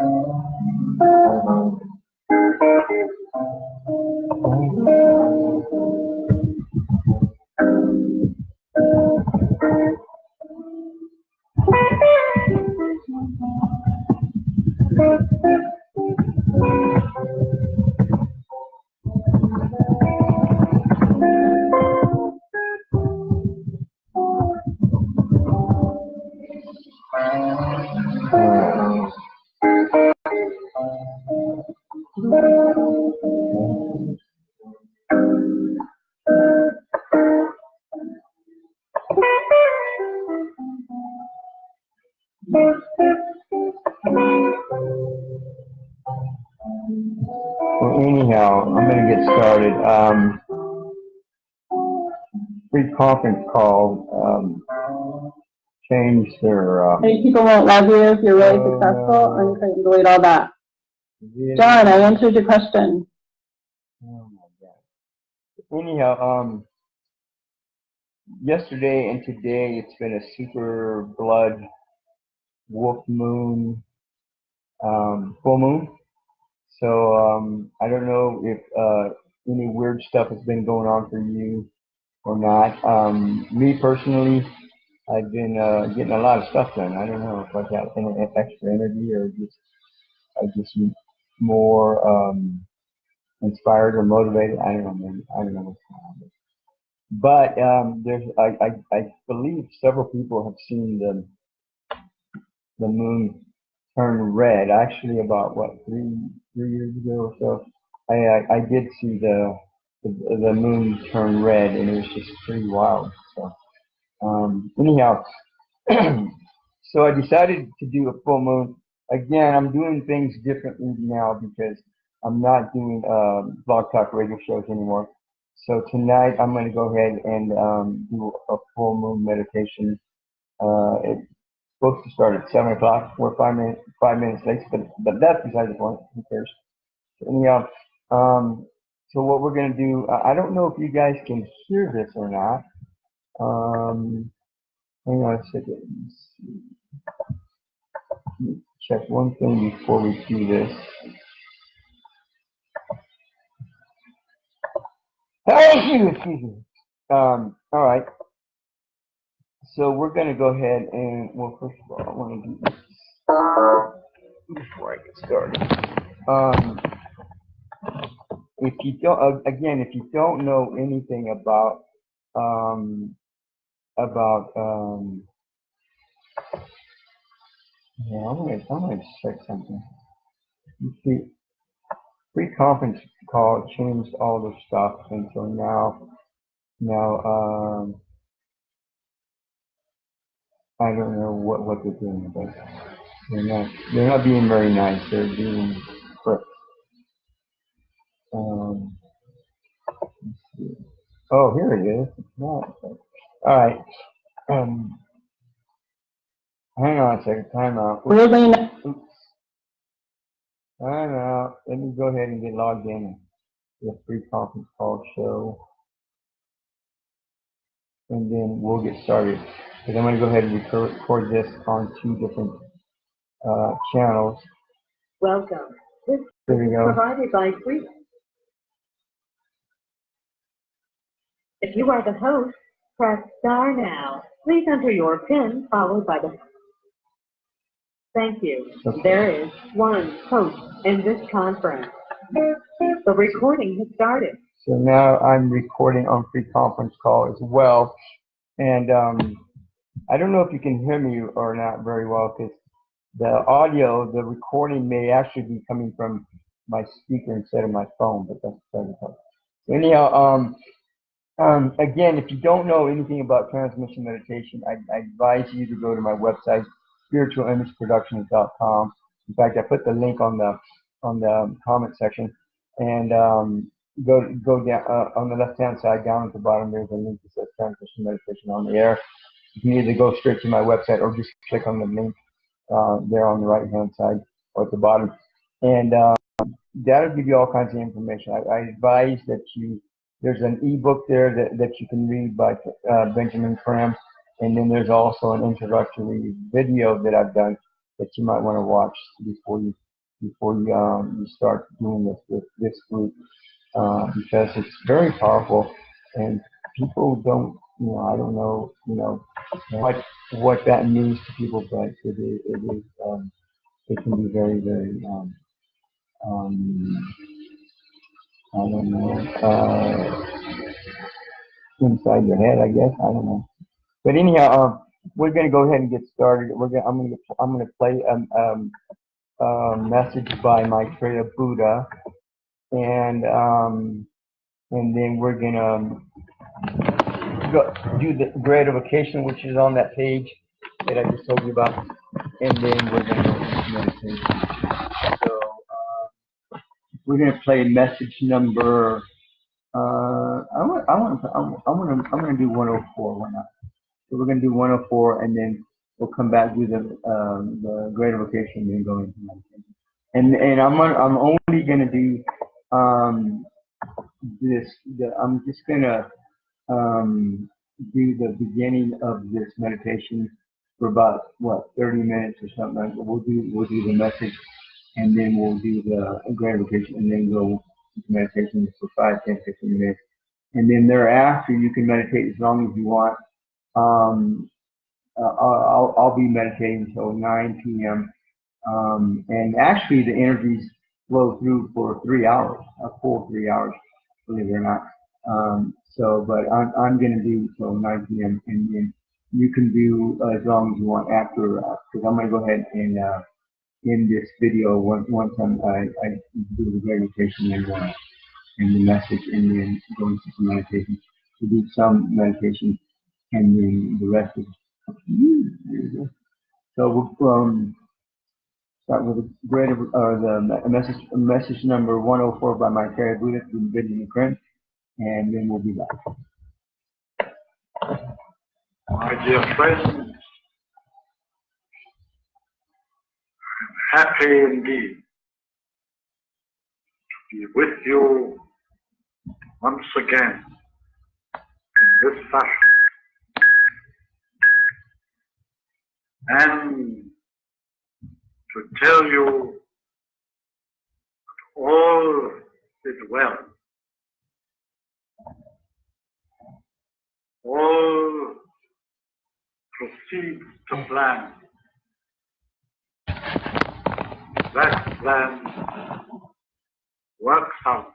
Well, anyhow, I'm going to get started. Free conference call changed their. Many people won't love you if you're really successful, and you can delete all that. John, I answered your question. Oh my God. Anyhow, yesterday and today it's been a super blood wolf moon, full moon. So I don't know if any weird stuff has been going on for you or not. Me personally, I've been getting a lot of stuff done. I don't know if I got any extra energy or I just more inspired or motivated. I don't know, man. I don't know what's going on. But I believe several people have seen the moon turn red. Actually, about what, three years ago or so, I did see the moon turn red, and it was just pretty wild. So anyhow, so I decided to do a full moon. Again, I'm doing things differently now because I'm not doing blog talk radio shows anymore. So tonight I'm going to go ahead and do a full moon meditation. It's supposed to start at 7 o'clock. We're 5 minutes late, but that's beside the point. Who cares? So anyhow, so what we're going to do, I don't know if you guys can hear this or not. Hang on a second. Let me check one thing before we do this. Excuse me. All right. So we're going to go ahead and, well, first of all, I want to do this before I get started. If you don't, again, if you don't know anything about yeah, I'm gonna check something. You see, pre-conference call changed all the stuff, and so now I don't know what they're doing, but they're not being very nice. They're being quick. Let's see. Oh, here it is. It's not. All right. Hang on a second. Time out. Oops. Time out. Let me go ahead and get logged in to the free conference call show, and then we'll get started. Because I'm going to go ahead and record this on 2 different channels. Welcome. This there we go. Provided by Free. If you are the host, press star now. Please enter your PIN followed by the. Thank you. Okay. There is one host in this conference. The recording has started. So now I'm recording on free conference call as well, and I don't know if you can hear me or not very well because the audio, the recording may actually be coming from my speaker instead of my phone, but that's better. So anyhow, again, if you don't know anything about transmission meditation, I advise you to go to my website, spiritualimageproductions.com. In fact, I put the link on the comment section, and go down on the left-hand side, down at the bottom. There's a link that says transmission meditation on the air. You can either go straight to my website or just click on the link there on the right-hand side or at the bottom, and that'll give you all kinds of information. I advise that there's an ebook there that you can read by Benjamin Cram, and then there's also an introductory video that I've done that you might want to watch before you before you start doing this with this group, because it's very powerful, and people don't, I don't know, what that means to people, but it can be very, very, I don't know, inside your head, I guess. I don't know. But anyhow, we're gonna go ahead and get started. I'm gonna play a message by my creator Buddha, and then we're gonna do the gratification, which is on that page that I just told you about, and then we're gonna go into meditation. So we're gonna play message number. I'm gonna do 104. Why not? So we're gonna do 104, and then we'll come back do the gratification, and then go into meditation. And I'm only gonna do I'm just gonna do the beginning of this meditation for about 30 minutes or something like that. We'll do the message, and then we'll do the gratification, and then go into meditation for 5, 10, 15 minutes, and then thereafter you can meditate as long as you want. I'll be meditating until 9 p.m. And actually the energies flow through for 3 hours, a full 3 hours, believe it or not. But I'm going to do till 9 p.m. and then you can do as long as you want after, because I'm going to go ahead and end this video once I do the meditation and the message, and then go into some meditation. To do some meditation, and then the rest is up to you. There you go. So we'll start with the message number 104 by my Carrie Buddha from Benjamin Krantz, and then we'll be back. My dear friends, I'm happy indeed to be with you once again in this fashion, and to tell you that all is well. All proceeds to plan. That plan works out.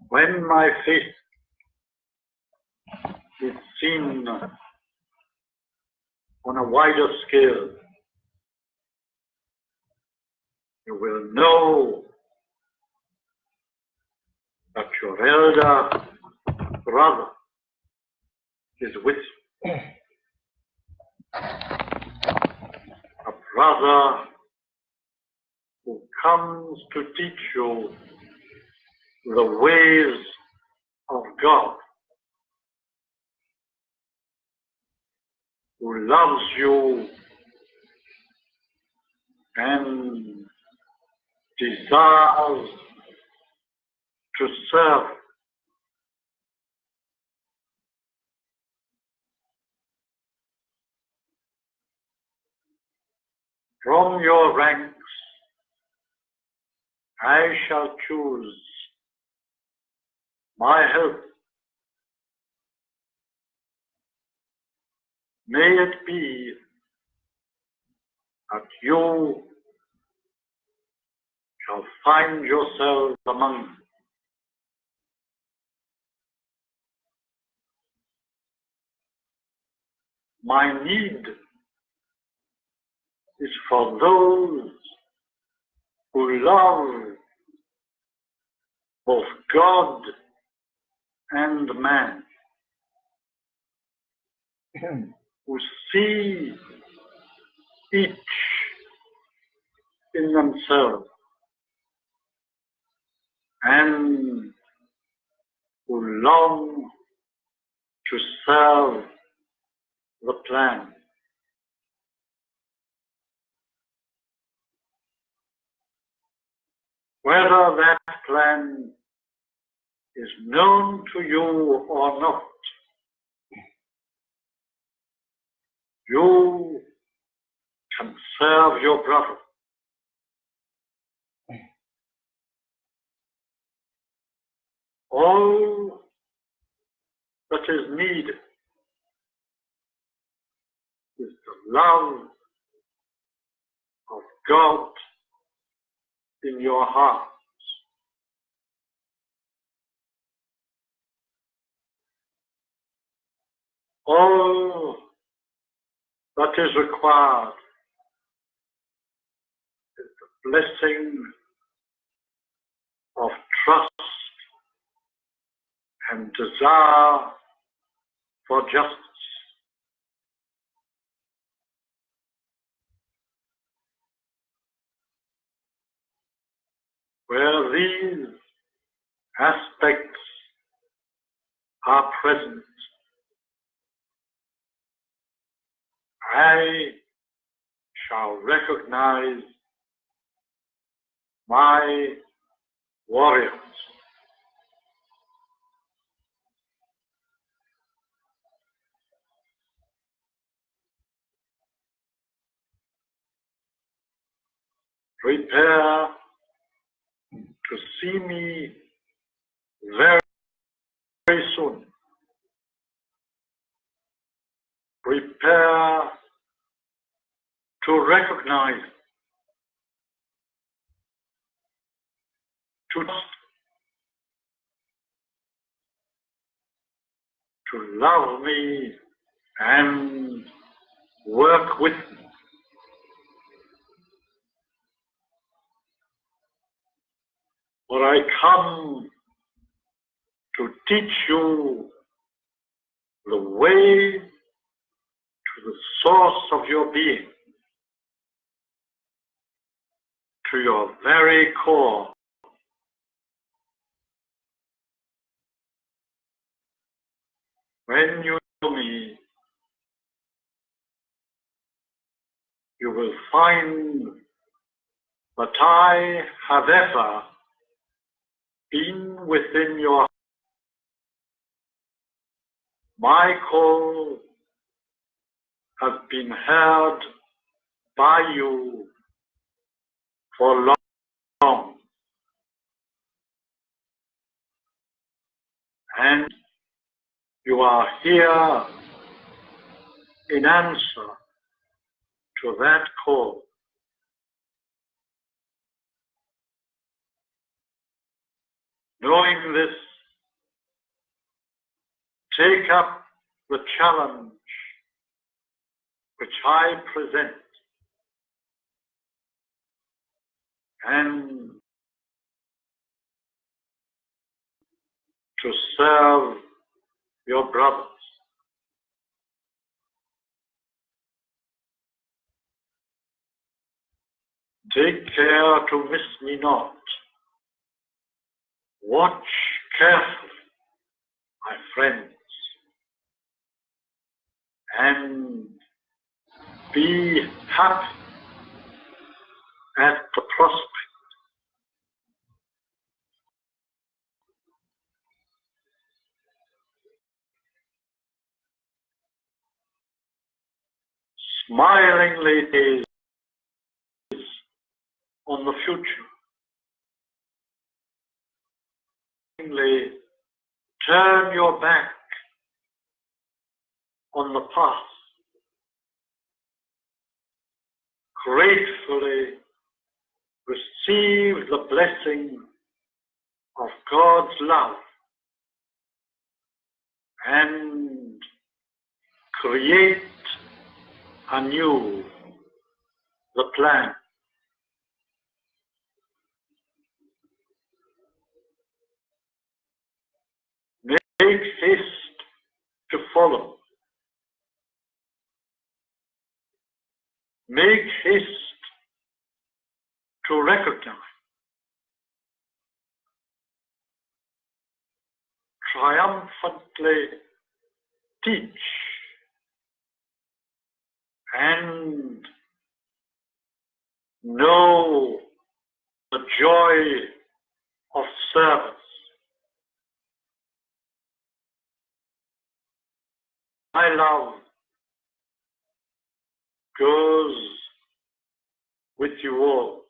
When my face is seen on a wider scale, you will know that your elder brother is with you. A brother who comes to teach you the ways of God, who loves you and desires to serve. From your ranks, I shall choose my help. May it be that you shall find yourselves among them. My need is for those who love both God and man, who see each in themselves, and who long to serve the plan. Whether that plan is known to you or not, you can serve your brother. All that is needed is the love of God in your heart. All that is required is the blessing of trust and desire for justice. Where these aspects are present, I shall recognize my warriors. Prepare to see me very, very soon. Prepare to recognize, to love me and work with me. For I come to teach you the way to the source of your being, to your very core. When you know me, you will find that I have ever been within your heart. My call has been heard by you for long, and you are here in answer to that call. Knowing this, take up the challenge which I present and to serve your brothers. Take care to miss me not. Watch carefully, my friends, and be happy at the prospect. Smilingly gaze on the future. Smilingly turn your back on the past. Gratefully receive the blessing of God's love and create anew the plan. Make haste to follow. Make haste to recognize. Triumphantly teach and know the joy of service. My love goes with you all.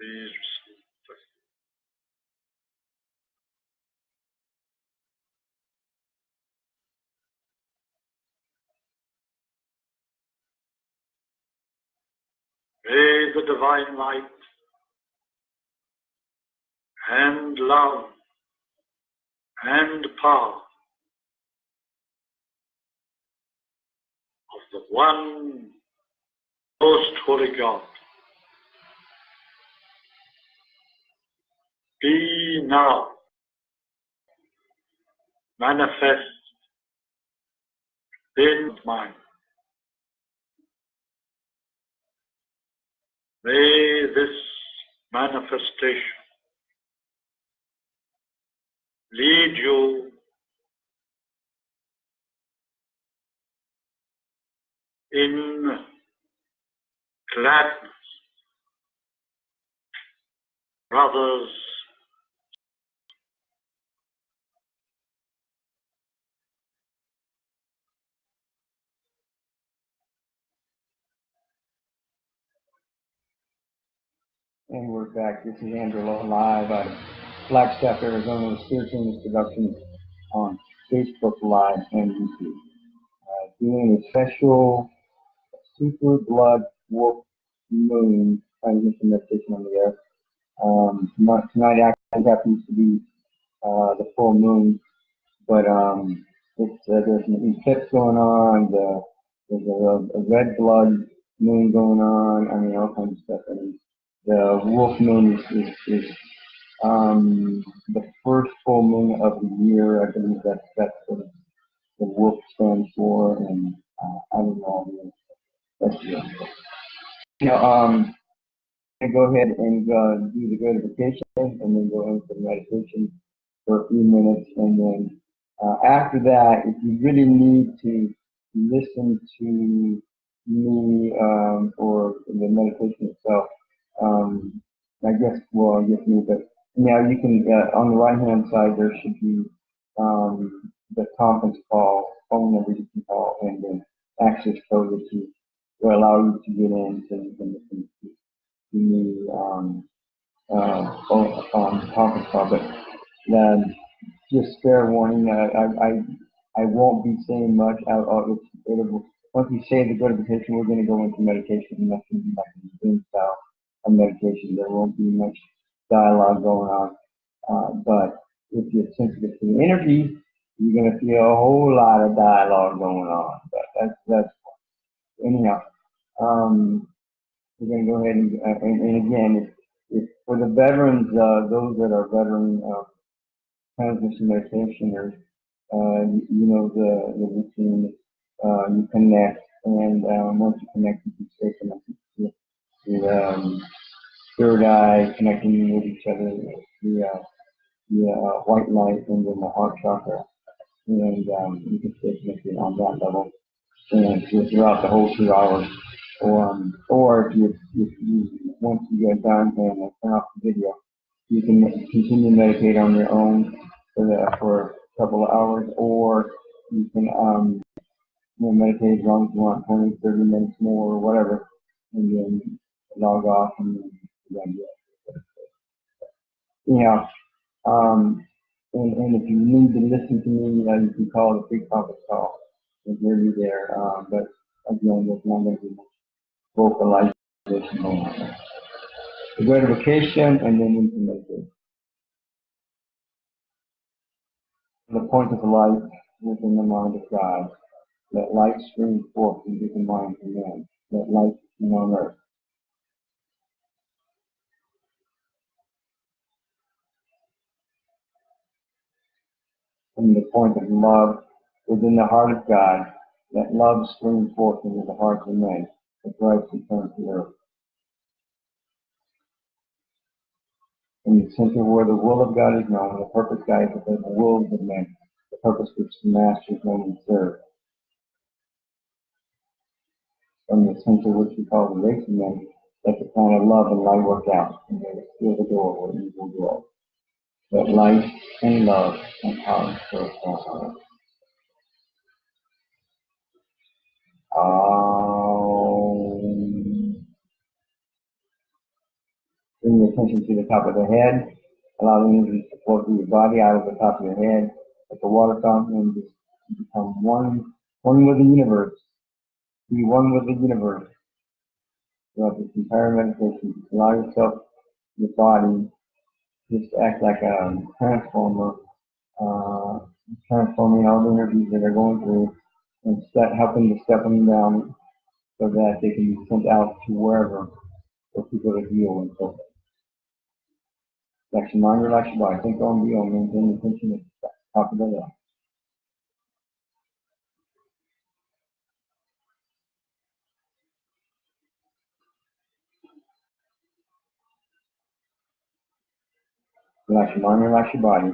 Please receive this. May the divine light and love and power of the one most holy God be now manifest in mind. May this manifestation lead you in gladness, brothers. And we're back. This is Angelo live out of Flagstaff, Arizona, with Spiritual News Productions on Facebook Live and YouTube. Doing a special Super Blood Wolf Moon transmission meditation on the air. Tonight actually happens to be the full moon, but there's an eclipse going on. There's a red blood moon going on. I mean, all kinds of stuff. I mean, the wolf moon is the first full moon of the year. I believe that's what the wolf stands for, and I don't know. That's it. Now, I'm going to go ahead and do the gratification, and then go into the meditation for a few minutes, and then after that, if you really need to listen to me or the meditation itself, I guess me, but now you can, on the right-hand side, there should be the conference call, phone number you can call, and then access code that will allow you to get in so you can listen to me on conference call. But just fair warning, I won't be saying much. Once we say the gratification, we're going to go into meditation, and that's going to be like a Zoom style of meditation. There won't be much dialogue going on. But if you're sensitive to the energy, you're going to feel a whole lot of dialogue going on. But that's anyhow. We're going to go ahead and again, if for the veterans, those that are veteran transmission meditation, you know the routine. You connect, and once you connect, you can stay connected to the third eye, connecting with each other, the white light, and then the heart chakra, and you can stay connected on that level, and throughout the whole 2 hours. Or if you once you get done and turn off the video, you can continue to meditate on your own for a couple of hours, or you can meditate as long as you want, 20, 30 minutes more, or whatever, and then log off and then anyhow. And if you need to listen to me, you can call the free conference call and hear me there. But again, there's not going to be much vocalization going on. The gratification, and then into meditation. The point of light within the mind of God. Let light stream forth into the mind of man. Let light shine on earth. From the point of love within the heart of God, let love stream forth into the hearts of men. The Christ return to earth. In the center where the will of God is known, the purpose guides the wills of men, the purpose which the master is known and served. From the center which we call the race of men, let the kind of love and light work out, and then seal the door where evil dwells. Let light and love and power flow from our hearts. Bring your attention to the top of the head. Allow the energy to flow through your body out of the top of your head, like a water fountain, and just become one with the universe. Be one with the universe. Throughout this entire meditation, just allow yourself, your body, just act like a transformer, transforming all the energies that are going through, and helping to step them down so that they can be sent out to wherever for people to heal and so forth. Relax your mind, relax your body. Think on, be on, maintain your attention at the top of the head. Relax your mind, relax your body.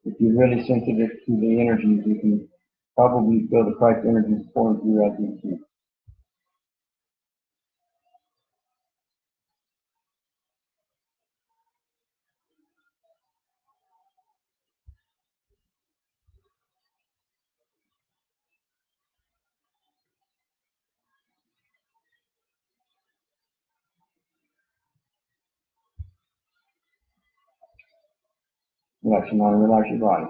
If you're really sensitive to the energies, you can probably feel the Christ energies pouring through as you speak. Relax your mind, relax your body.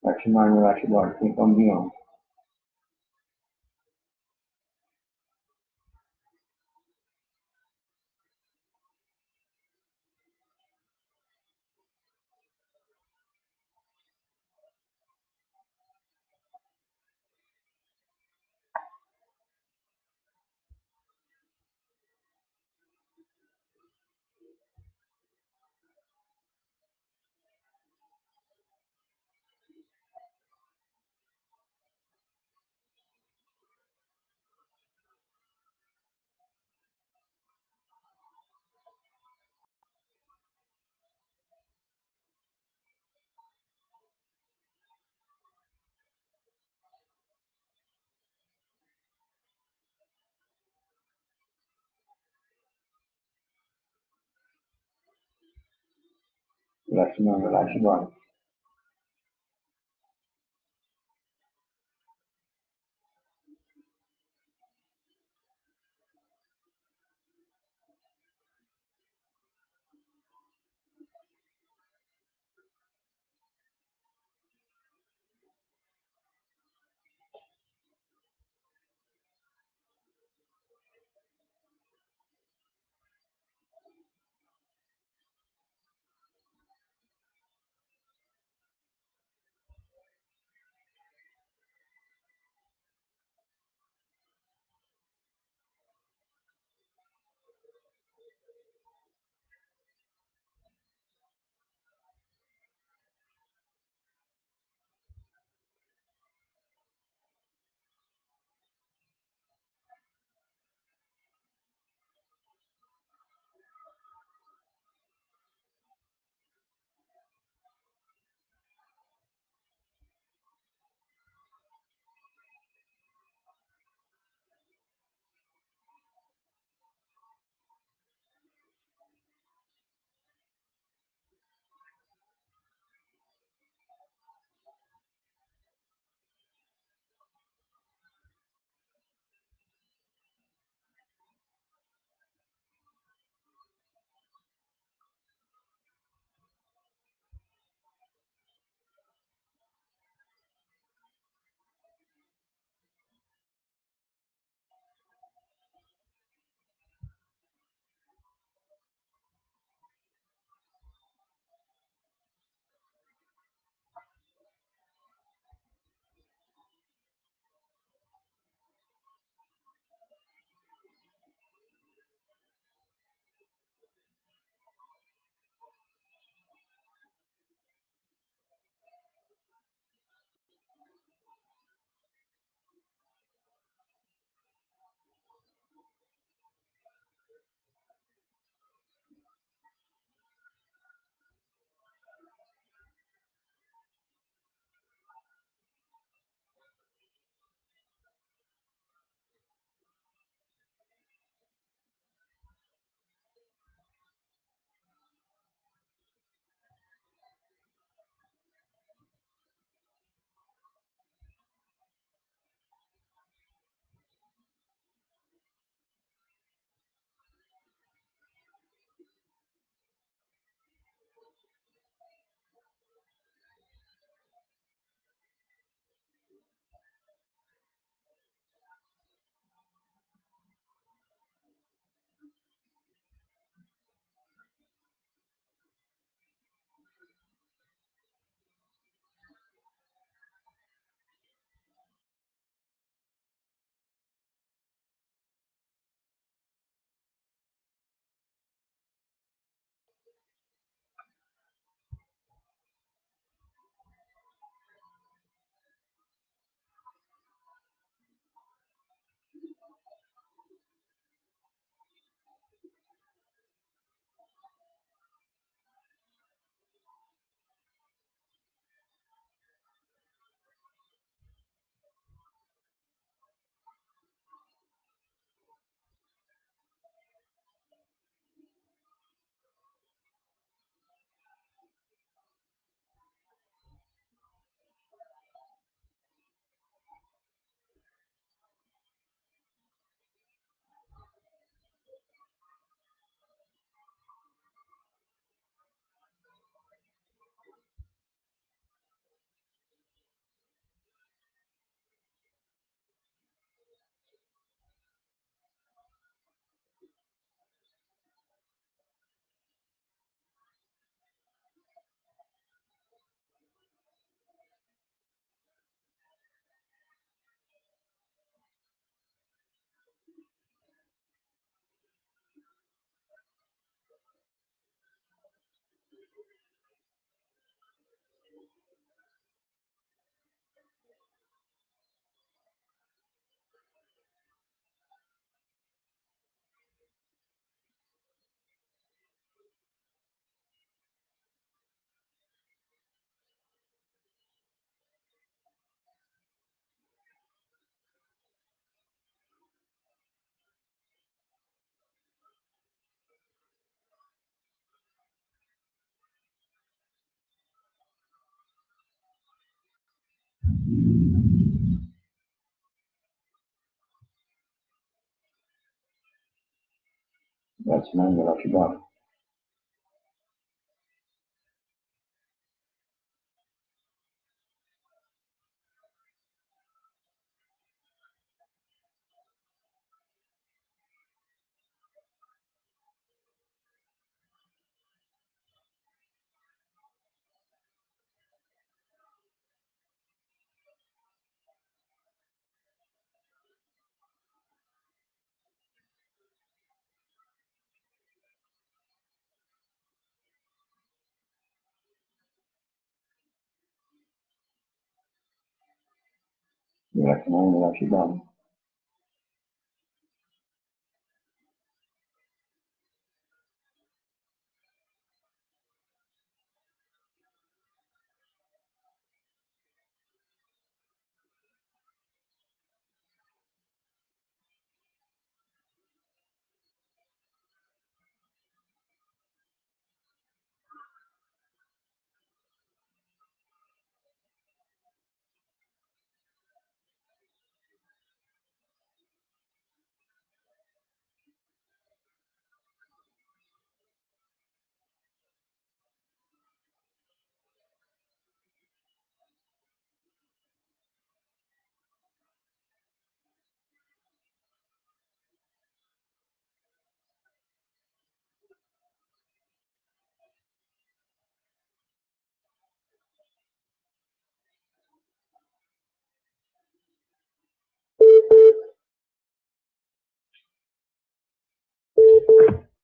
Relax your mind, relax your body. Think on, be on. Relax your mind, relax your body. That's mine that I forgot. Yeah, that's mine that I forgot.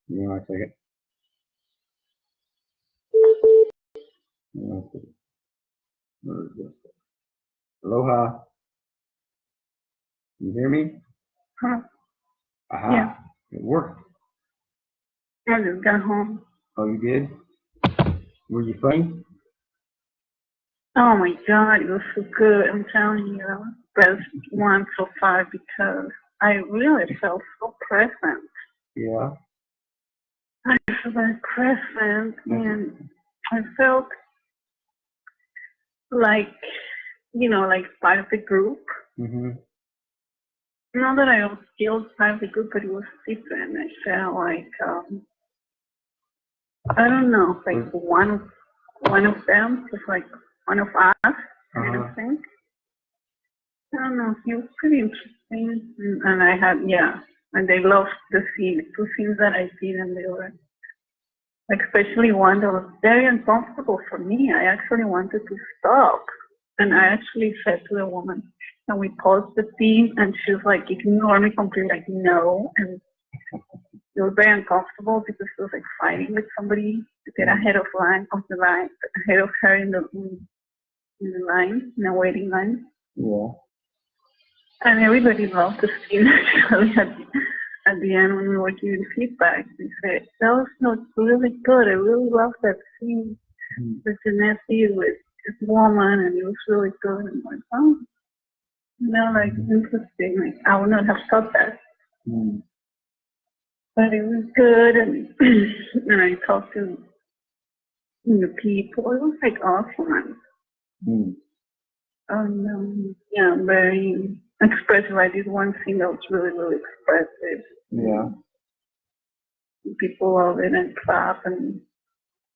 You want to take it? You want to take it? Where is this? Aloha. You hear me? Huh. Aha. Yeah. It worked. I just got home. Oh, you did? Were you funny? Oh my God, it was so good. I'm telling you, that was the best one so far because I really felt so present. Yeah. I felt very present and I felt like, like part of the group. Mm-hmm. Not that I was still part of the group, but it was different. I felt like, I don't know, like one of them, just like one of us, kind of thing. I don't know, it was pretty interesting. And I had, and they loved the scene, 2 scenes that I did, and they were, like, especially one that was very uncomfortable for me. I actually wanted to stop. And I actually said to the woman, and we paused the scene, and she was like, ignore me completely, like, no. And it was very uncomfortable because she was like fighting with somebody to get ahead of the line, ahead of her in the line, in a waiting line. Yeah. And everybody loved the scene actually at the end when we were giving feedback. They said, that was really good. I really loved that scene with Janesse, with this woman, and it was really good. And I'm like, oh, like interesting. Like, I would not have thought that. But it was good, and and I talked to the people. It was like awesome. Very expressive. I did one thing that was really, really expressive. Yeah. People love it and clap, and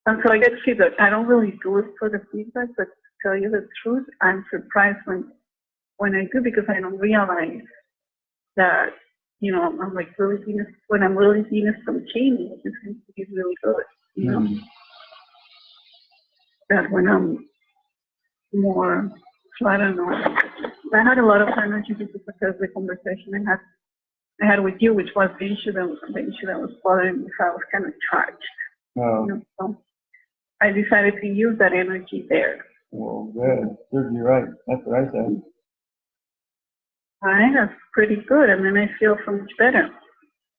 so I get feedback. I don't really do it for the feedback, but to tell you the truth, I'm surprised when I do, because I don't realize that, I'm like really seeing when I'm really seeing some change, it seems to be really good, that when I'm more, so I don't know. I had a lot of energy because of the conversation I had with you, which was the issue that was bothering me. So I was kind of charged. Oh. So I decided to use that energy there. Well, good. Serves you right. That's what I said. All right, that's pretty good. And then I feel so much better.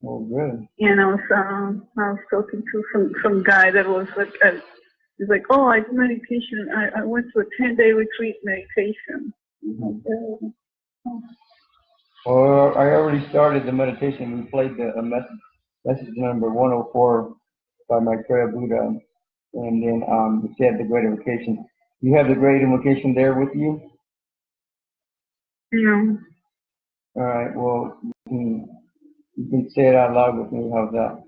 Well, good. And I was talking to some guy that was like, he's like, oh, I do meditation. I went to a 10-day retreat meditation. Mm-hmm. Well, I already started the meditation. We played the message number 104 by Maitreya Buddha, and then we said the Great Invocation. You have the Great Invocation there with you? Yeah. All right. Well, you can say it out loud with me. How's that?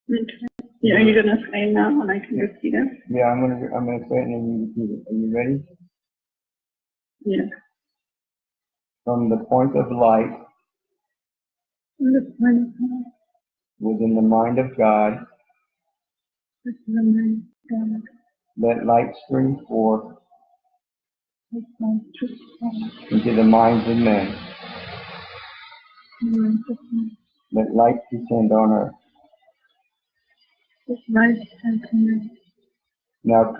Okay. Yeah, are you gonna say it now and I can repeat it? Yeah, I'm gonna say it and then you repeat it. Are you ready? Yeah. From the point of light within the mind of God, let light stream forth into the minds of men. Let light descend on earth. Now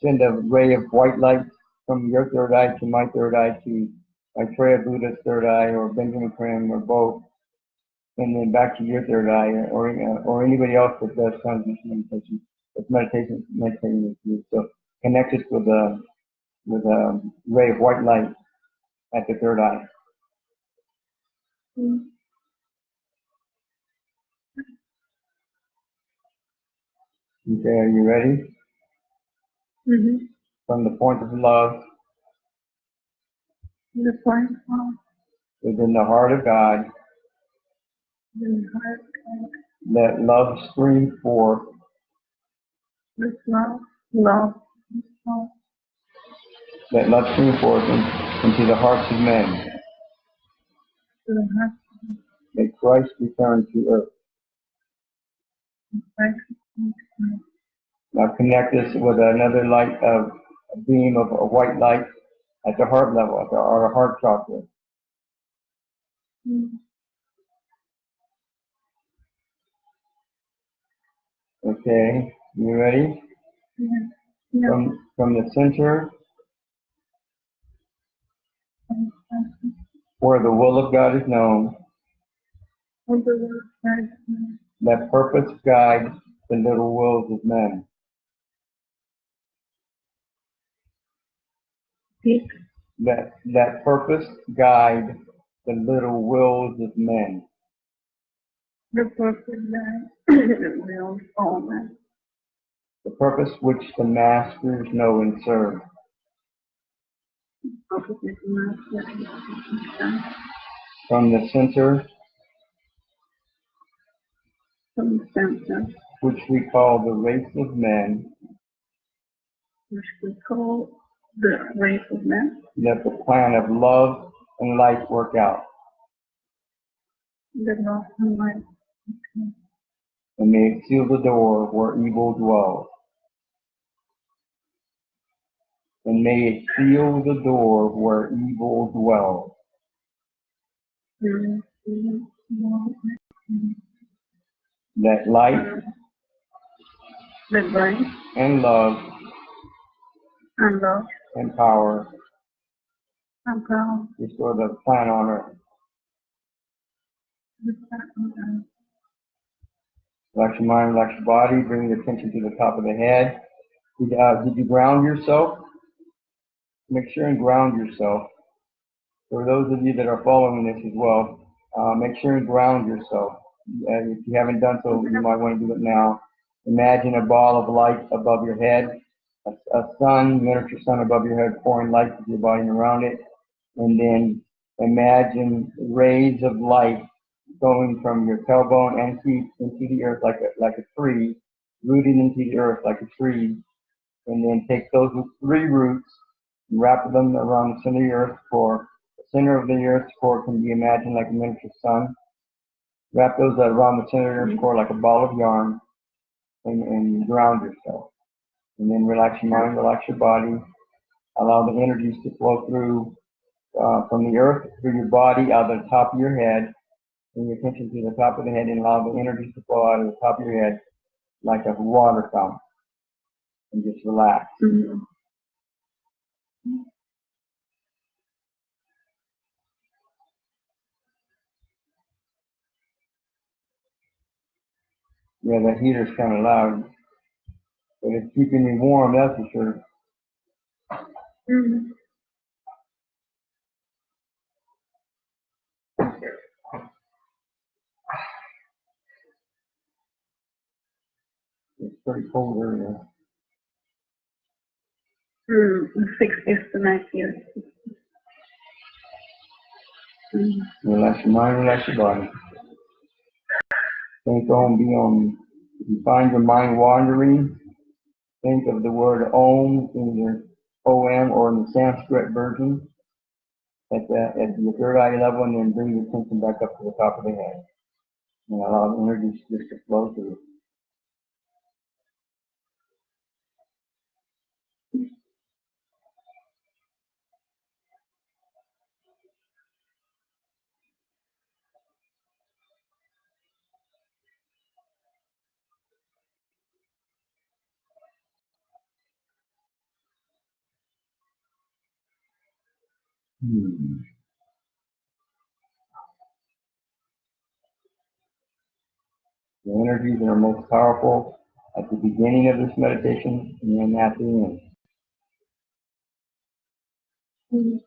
send a ray of white light from your third eye to my third eye to Maitreya Buddha's third eye or Benjamin Graham or both, and then back to your third eye or anybody else that does transmission meditation. It's meditating with you. So connect it with a ray of white light at the third eye. Okay, are you ready? Mm-hmm. From the point of love within the heart of God, let love stream forth let love stream forth into the hearts of men. May Christ return to earth. Now connect this with another light of a beam of a white light at the heart level, at our heart chakra. Okay, you ready? Yeah. From the center, where the will of God is known, let purpose guide the little wills of men. Let purpose guide the little wills of men. The purpose guide wills of men. The purpose which the masters know and serve. From the center, which we call the race of men, let the plan of love and light work out. And may it seal the door where evil dwells. And may it seal the door where evil dwells. Let light and love and power restore the plan on earth. Relax your mind, relax your body, bring your attention to the top of the head. Did you ground yourself? Make sure and ground yourself. For those of you that are following this as well, make sure and ground yourself. If you haven't done so, you might want to do it now. Imagine a ball of light above your head, a sun, miniature sun above your head, pouring light to your body and around it. And then imagine rays of light going from your tailbone and feet into the earth like a tree, rooting into the earth like a tree. And then take those 3 roots and wrap them around the center of the earth core. The center of the earth's core can be imagined like a miniature sun. Wrap those around the center of the earth's core like a ball of yarn and ground yourself. And then relax your mind, relax your body. Allow the energies to flow through from the earth, through your body, out of the top of your head. Bring your attention to the top of the head and allow the energies to flow out of the top of your head like a water fountain and just relax. Mm-hmm. Yeah, that heater's kind of loud, but it's keeping me warm, that's for sure. Mm-hmm. It's pretty cold area. The 60s to 90s. Mm-hmm. Relax your mind, relax your body. Think on, be on. If you find your mind wandering, think of the word Om in your OM or in the Sanskrit version at your third eye level, and then bring your attention back up to the top of the head. And allow the energy just to flow through. The energies that are most powerful at the beginning of this meditation and then at the end. Mm-hmm.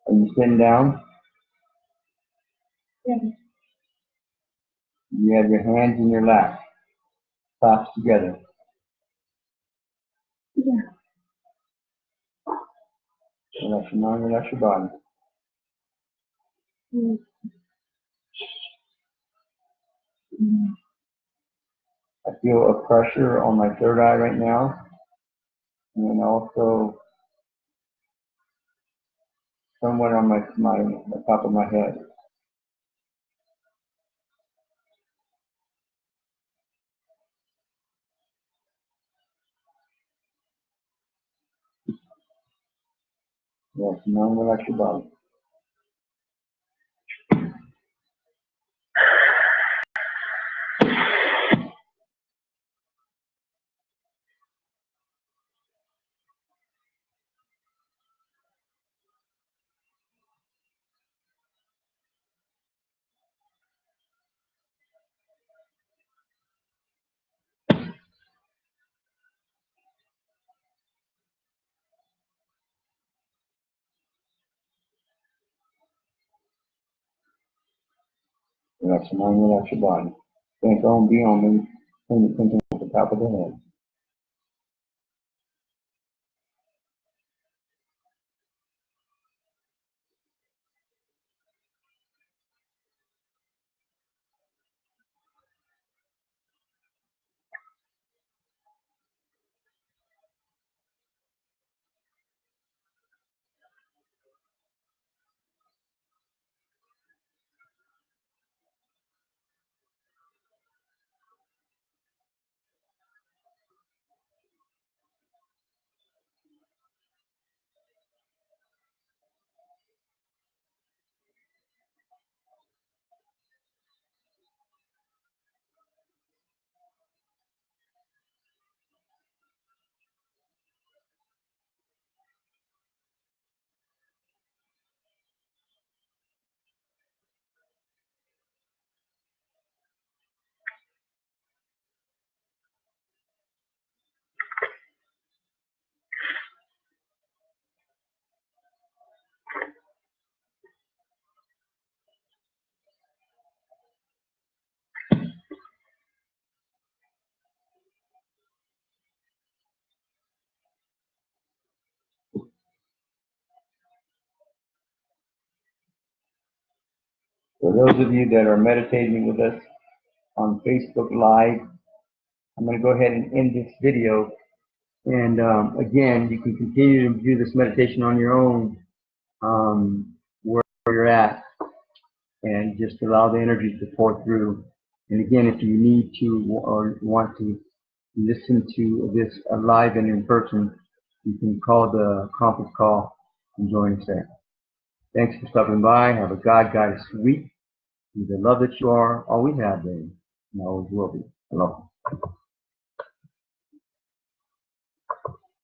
Are you sitting down? Yeah. You have your hands in your lap, clasped together. Yeah. Relax your mind, relax your body. Mm-hmm. Mm-hmm. I feel a pressure on my third eye right now, and then also somewhere on the top of my head. Relax your mind, relax your body. Relax your mind, relax your body. Think on, be on, and bring the attention at the top of the head. For those of you that are meditating with us on Facebook Live, I'm going to go ahead and end this video. And again, you can continue to do this meditation on your own, where you're at, and just allow the energy to pour through. And again, if you need to or want to listen to this live and in person, you can call the conference call and join us there. Thanks for stopping by. Have a God-guided week. You're the love that you are, always have been, and always will be. Aloha.